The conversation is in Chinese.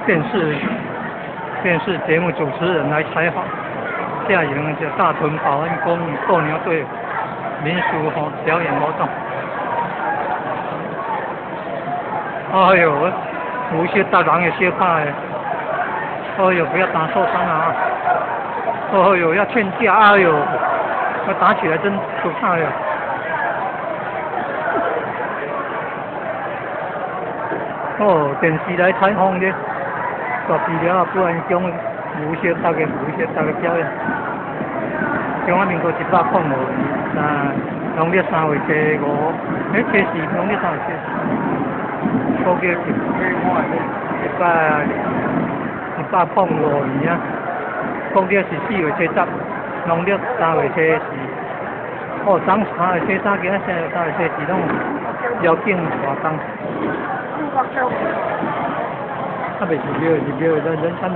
电视节目主持人来采访夏营的大屯保安宫斗牛队民俗表演活动。哎呦，有些大人也些怕哎，哎呦，不要打受伤啊！哎呦，要劝架，哎呦，那打起来真可怕呀！哦，电视来采访的，大治疗啊，不然讲无锡大嘅表演。中华民国105年，农历3月初5，初4，农历3月初4，国庆节105年啊，公历是4月初10，农历3月初4。哦，当3月初3今仔3月初4拢邀请活动。啊，袂是庙，咱参